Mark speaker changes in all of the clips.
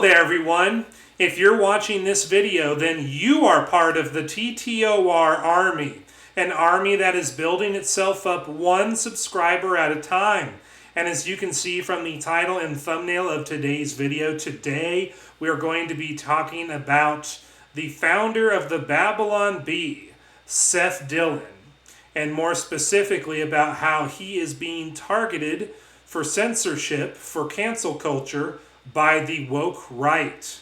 Speaker 1: Hello there, everyone. If you're watching this video, then you are part of the TTOR Army, an army that is building itself up one subscriber at a time. And as you can see from the title and thumbnail of today's video, today we are going to be talking about the founder of the Babylon Bee, Seth Dillon, and more specifically about how he is being targeted for censorship, for cancel culture, by the woke right.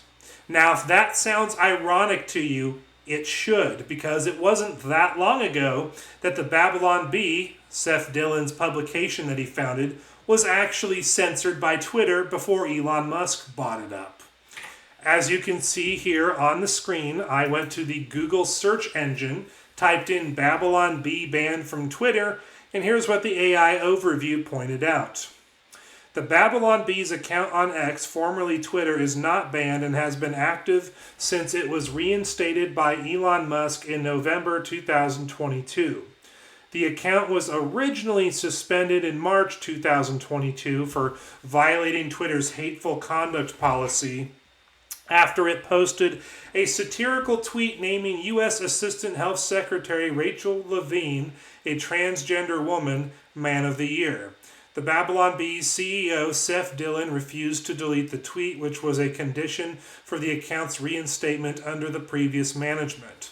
Speaker 1: Now, if that sounds ironic to you, it should, because it wasn't that long ago that the Babylon Bee, Seth Dillon's publication that he founded, was actually censored by Twitter before Elon Musk bought it up. As you can see here on the screen, I went to the Google search engine, typed in Babylon Bee banned from Twitter, and here's what the AI overview pointed out. The Babylon Bee's account on X, formerly Twitter, is not banned and has been active since it was reinstated by Elon Musk in November 2022. The account was originally suspended in March 2022 for violating Twitter's hateful conduct policy after it posted a satirical tweet naming U.S. Assistant Health Secretary Rachel Levine, a transgender woman, Man of the Year. The Babylon Bee's CEO, Seth Dillon, refused to delete the tweet, which was a condition for the account's reinstatement under the previous management.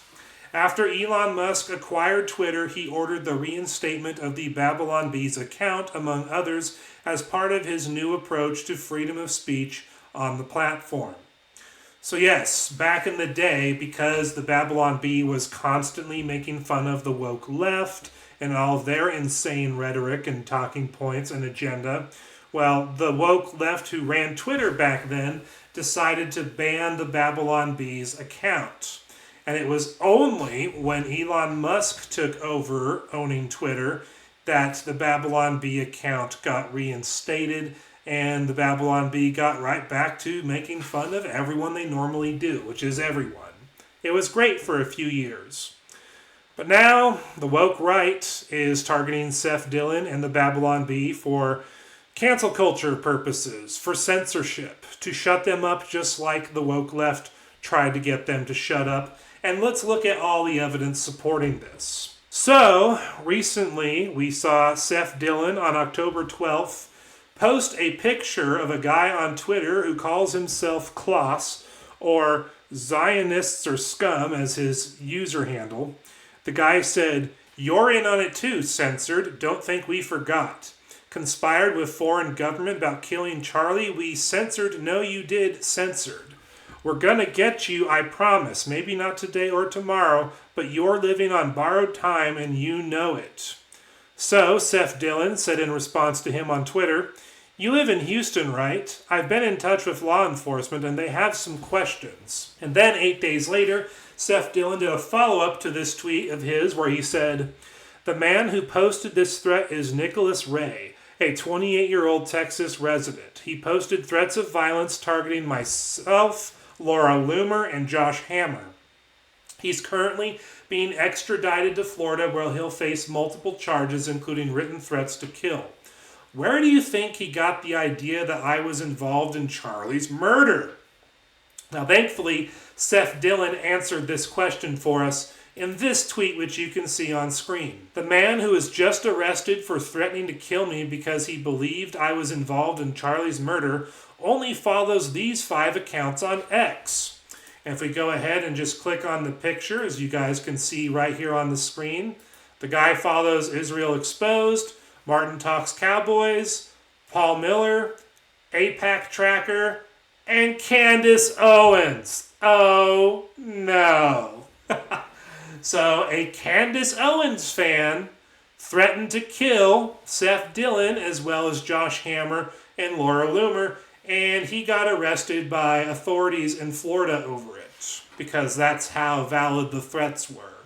Speaker 1: After Elon Musk acquired Twitter, he ordered the reinstatement of the Babylon Bee's account, among others, as part of his new approach to freedom of speech on the platform. So yes, back in the day, because the Babylon Bee was constantly making fun of the woke left and all of their insane rhetoric and talking points and agenda, well, the woke left who ran Twitter back then decided to ban the Babylon Bee's account. And it was only when Elon Musk took over owning Twitter that the Babylon Bee account got reinstated, and the Babylon Bee got right back to making fun of everyone they normally do, which is everyone. It was great for a few years. But now, the woke right is targeting Seth Dillon and the Babylon Bee for cancel culture purposes, for censorship, to shut them up just like the woke left tried to get them to shut up. And let's look at all the evidence supporting this. So, recently we saw Seth Dillon on October 12th post a picture of a guy on Twitter who calls himself Klaus, or Zionists or Scum as his user handle. The guy said, "You're in on it too, censored. Don't think we forgot. Conspired with foreign government about killing Charlie. We censored. No, you did. Censored. We're gonna get you, I promise. Maybe not today or tomorrow, but you're living on borrowed time and you know it." So, Seth Dillon said in response to him on Twitter, "You live in Houston, right? I've been in touch with law enforcement and they have some questions." And then 8 days later, Seth Dillon did a follow-up to this tweet of his where he said, "The man who posted this threat is Nicholas Ray, a 28-year-old Texas resident. He posted threats of violence targeting myself, Laura Loomer, and Josh Hammer. He's currently being extradited to Florida where he'll face multiple charges, including written threats to kill. Where do you think he got the idea that I was involved in Charlie's murder?" Now, thankfully, Seth Dillon answered this question for us in this tweet, which you can see on screen. "The man who was just arrested for threatening to kill me because he believed I was involved in Charlie's murder only follows these 5 accounts on X." And if we go ahead and just click on the picture, as you guys can see right here on the screen, the guy follows Israel Exposed, Martin Talks Cowboys, Paul Miller, APAC Tracker, and Candace Owens. Oh no. So a Candace Owens fan threatened to kill Seth Dillon as well as Josh Hammer and Laura Loomer, and he got arrested by authorities in Florida over it, because that's how valid the threats were.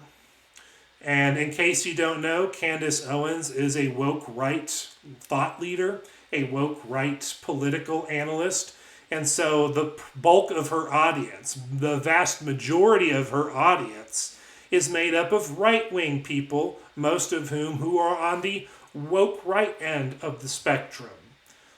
Speaker 1: And in case you don't know, Candace Owens is a woke right thought leader, a woke right political analyst, and so the bulk of her audience, the vast majority of her audience, is made up of right-wing people, most of whom who are on the woke right end of the spectrum.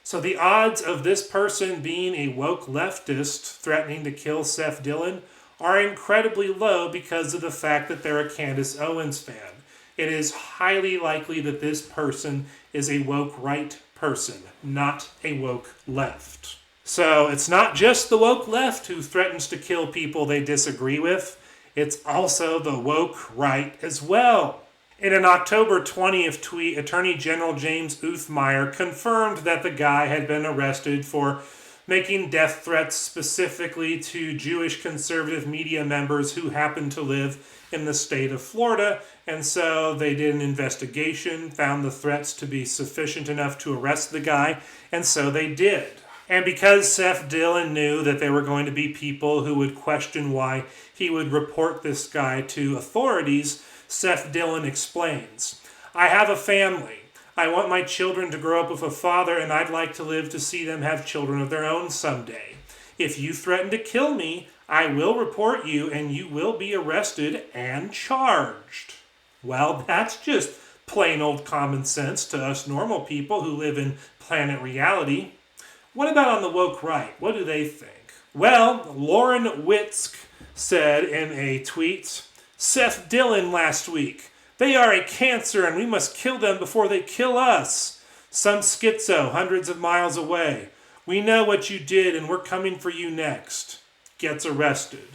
Speaker 1: So the odds of this person being a woke leftist threatening to kill Seth Dillon are incredibly low because of the fact that they're a Candace Owens fan. It is highly likely that this person is a woke right person, not a woke left. So it's not just the woke left who threatens to kill people they disagree with, it's also the woke right as well. In an October 20th tweet, Attorney General James Uthmeyer confirmed that the guy had been arrested for making death threats specifically to Jewish conservative media members who happen to live in the state of Florida, and so they did an investigation, found the threats to be sufficient enough to arrest the guy, and so they did. And because Seth Dillon knew that there were going to be people who would question why he would report this guy to authorities, Seth Dillon explains, "I have a family. I want my children to grow up with a father, and I'd like to live to see them have children of their own someday. If you threaten to kill me, I will report you, and you will be arrested and charged." Well, that's just plain old common sense to us normal people who live in planet reality. What about on the woke right? What do they think? Well, Lauren Witzke said in a tweet, "Seth Dillon last week. They are a cancer and we must kill them before they kill us. Some schizo hundreds of miles away. We know what you did and we're coming for you next." Gets arrested.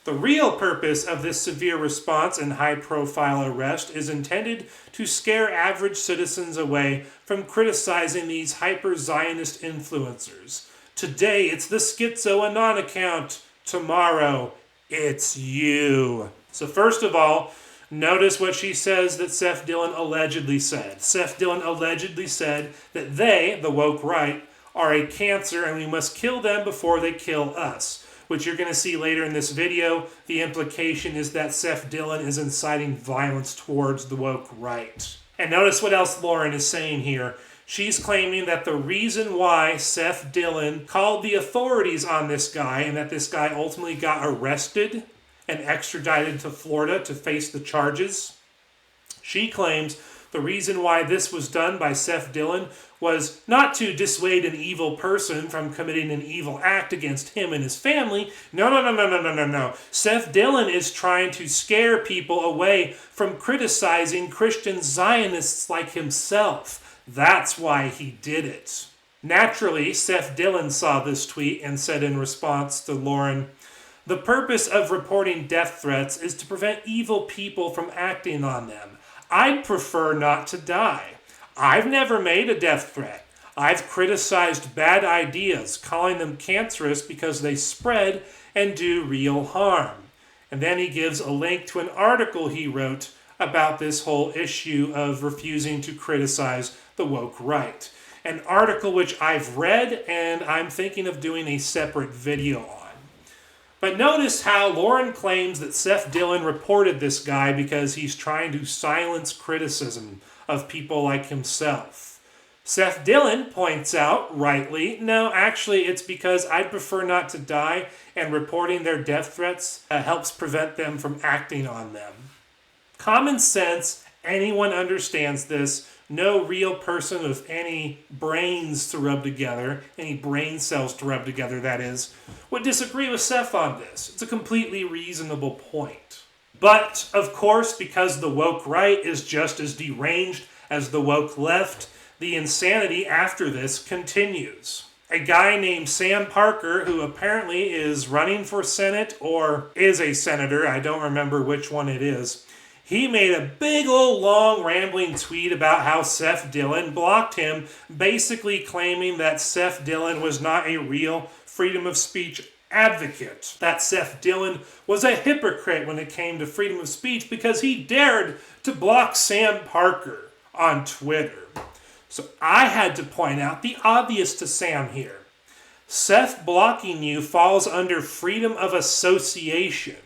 Speaker 1: The real purpose of this severe response and high-profile arrest is intended to scare average citizens away from criticizing these hyper-Zionist influencers. Today, it's the Schizo Anon account. Tomorrow, it's you. So first of all, notice what she says that Seth Dillon allegedly said. Seth Dillon allegedly said that they, the woke right, are a cancer and we must kill them before they kill us. Which you're going to see later in this video. The implication is that Seth Dillon is inciting violence towards the woke right. And notice what else Lauren is saying here. She's claiming that the reason why Seth Dillon called the authorities on this guy and that this guy ultimately got arrested and extradited to Florida to face the charges, she claims the reason why this was done by Seth Dillon was not to dissuade an evil person from committing an evil act against him and his family. No. Seth Dillon is trying to scare people away from criticizing Christian Zionists like himself. That's why he did it. Naturally, Seth Dillon saw this tweet and said in response to Lauren, "The purpose of reporting death threats is to prevent evil people from acting on them. I'd prefer not to die. I've never made a death threat. I've criticized bad ideas, calling them cancerous because they spread and do real harm." And then he gives a link to an article he wrote about this whole issue of refusing to criticize the woke right. An article which I've read and I'm thinking of doing a separate video on. But notice how Lauren claims that Seth Dillon reported this guy because he's trying to silence criticism of people like himself. Seth Dillon points out, rightly, no, actually it's because I'd prefer not to die, and reporting their death threats helps prevent them from acting on them. Common sense, anyone understands this. No real person with any brains to rub together, any brain cells to rub together, that is, would disagree with Seth on this. It's a completely reasonable point. But, of course, because the woke right is just as deranged as the woke left, the insanity after this continues. A guy named Sam Parker, who apparently is running for Senate or is a senator, I don't remember which one it is, he made a big old long rambling tweet about how Seth Dillon blocked him, basically claiming that Seth Dillon was not a real freedom of speech advocate. That Seth Dillon was a hypocrite when it came to freedom of speech because he dared to block Sam Parker on Twitter. So I had to point out the obvious to Sam here. Seth blocking you falls under freedom of association.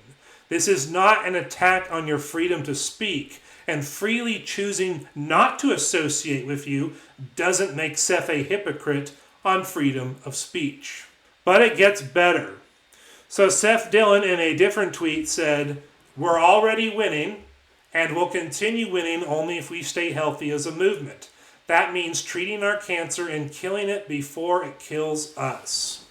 Speaker 1: This is not an attack on your freedom to speak, and freely choosing not to associate with you doesn't make Seth a hypocrite on freedom of speech. But it gets better. So Seth Dillon in a different tweet said, "We're already winning, and we'll continue winning only if we stay healthy as a movement. That means treating our cancer and killing it before it kills us.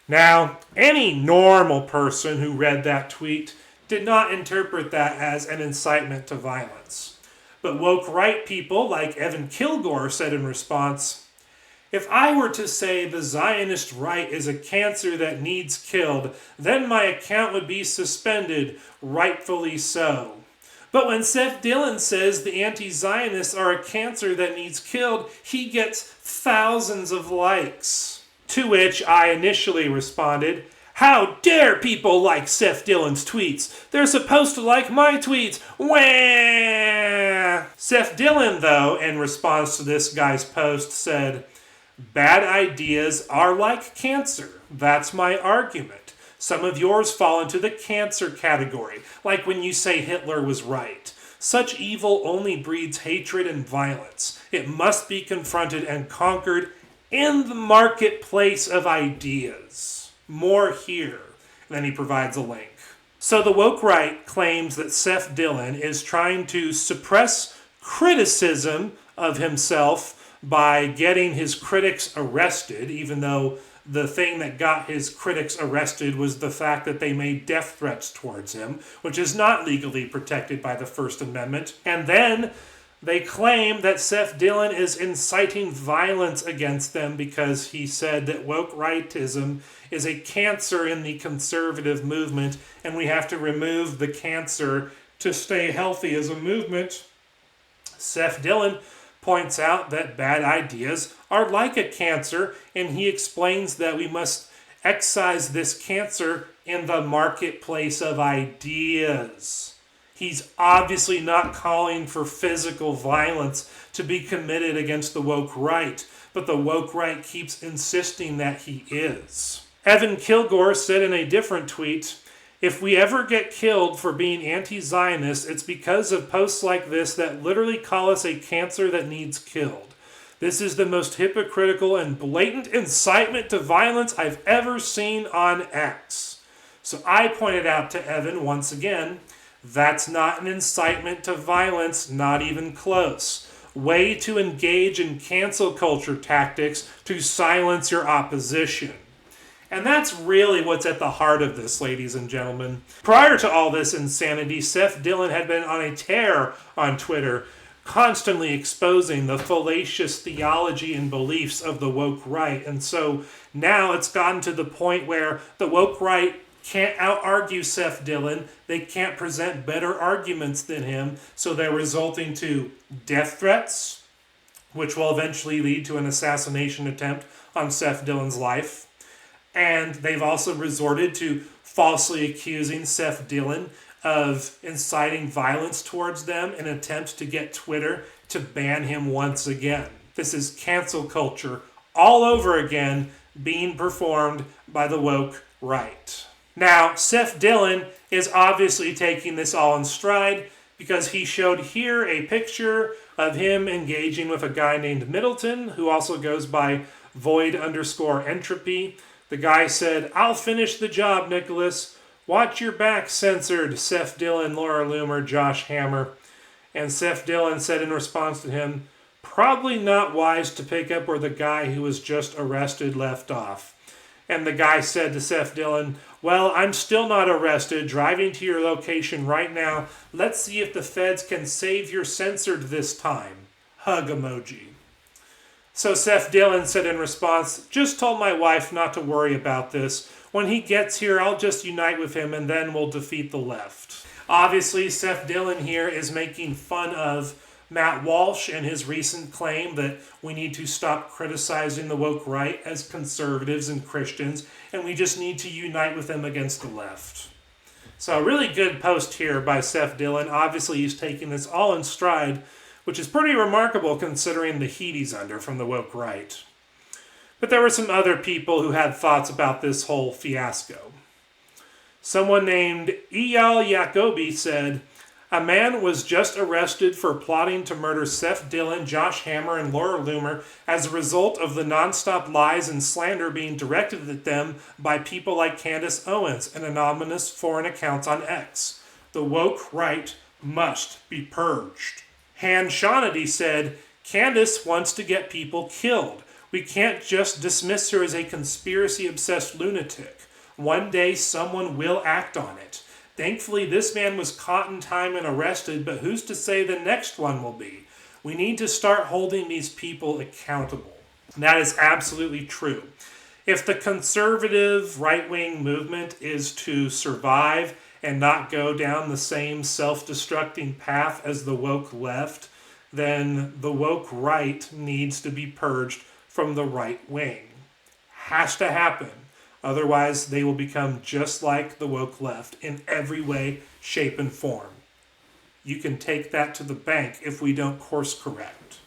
Speaker 1: Now, any normal person who read that tweet did not interpret that as an incitement to violence. But woke right people like Evan Kilgore said in response, "If I were to say the Zionist right is a cancer that needs killed, then my account would be suspended, rightfully so. But when Seth Dillon says the anti-Zionists are a cancer that needs killed, he gets thousands of likes." To which I initially responded, "How dare people like Seth Dillon's tweets? They're supposed to like my tweets. Wah!" Seth Dillon, though, in response to this guy's post, said, "Bad ideas are like cancer. That's my argument. Some of yours fall into the cancer category, like when you say Hitler was right. Such evil only breeds hatred and violence. It must be confronted and conquered in the marketplace of ideas. More here." And then he provides a link. So the woke right claims that Seth Dillon is trying to suppress criticism of himself by getting his critics arrested, even though the thing that got his critics arrested was the fact that they made death threats towards him, which is not legally protected by the First Amendment. And then they claim that Seth Dillon is inciting violence against them because he said that woke rightism is a cancer in the conservative movement, and we have to remove the cancer to stay healthy as a movement. Seth Dillon points out that bad ideas are like a cancer, and he explains that we must excise this cancer in the marketplace of ideas. He's obviously not calling for physical violence to be committed against the woke right, but the woke right keeps insisting that he is. Evan Kilgore said in a different tweet, "If we ever get killed for being anti-Zionist, it's because of posts like this that literally call us a cancer that needs killed. This is the most hypocritical and blatant incitement to violence I've ever seen on X." So I pointed out to Evan once again, that's not an incitement to violence, not even close. Way to engage in cancel culture tactics to silence your opposition. And that's really what's at the heart of this, ladies and gentlemen. Prior to all this insanity, Seth Dillon had been on a tear on Twitter, constantly exposing the fallacious theology and beliefs of the woke right. And so now it's gotten to the point where the woke right can't out-argue Seth Dillon. They can't present better arguments than him, so they're resulting to death threats, which will eventually lead to an assassination attempt on Seth Dillon's life. And they've also resorted to falsely accusing Seth Dillon of inciting violence towards them in an attempt to get Twitter to ban him once again. This is cancel culture all over again being performed by the woke right. Now, Seth Dillon is obviously taking this all in stride because he showed here a picture of him engaging with a guy named Middleton, who also goes by void_entropy. The guy said, "I'll finish the job, Nicholas. Watch your back," censored Seth Dillon, Laura Loomer, Josh Hammer. And Seth Dillon said in response to him, "Probably not wise to pick up where the guy who was just arrested left off." And the guy said to Seth Dillon, "Well, I'm still not arrested, driving to your location right now. Let's see if the feds can save your censored this time. Hug emoji." So Seth Dillon said in response, "Just told my wife not to worry about this. When he gets here, I'll just unite with him and then we'll defeat the left." Obviously, Seth Dillon here is making fun of Matt Walsh and his recent claim that we need to stop criticizing the woke right as conservatives and Christians, and we just need to unite with them against the left. So a really good post here by Seth Dillon. Obviously, he's taking this all in stride, which is pretty remarkable considering the heat he's under from the woke right. But there were some other people who had thoughts about this whole fiasco. Someone named Eyal Yacobi said, "A man was just arrested for plotting to murder Seth Dillon, Josh Hammer, and Laura Loomer as a result of the nonstop lies and slander being directed at them by people like Candace Owens and anonymous foreign accounts on X. The woke right must be purged." Han Shaughnessy said, Candace wants to get people killed. We can't just dismiss her as a conspiracy-obsessed lunatic. One day someone will act on it. Thankfully, this man was caught in time and arrested, but who's to say the next one will be? We need to start holding these people accountable. And that is absolutely true. If the conservative right-wing movement is to survive and not go down the same self-destructing path as the woke left, then the woke right needs to be purged from the right wing. Has to happen. Otherwise, they will become just like the woke left in every way, shape, and form. You can take that to the bank if we don't course correct.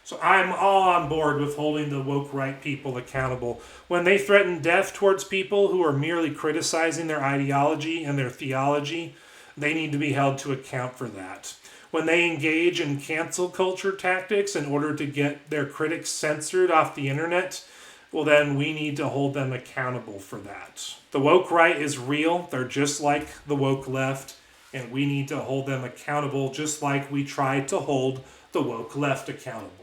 Speaker 1: So I'm all on board with holding the woke right people accountable. When they threaten death towards people who are merely criticizing their ideology and their theology, they need to be held to account for that. When they engage in cancel culture tactics in order to get their critics censored off the internet, well then we need to hold them accountable for that. The woke right is real. They're just like the woke left, and we need to hold them accountable just like we tried to hold the woke left accountable.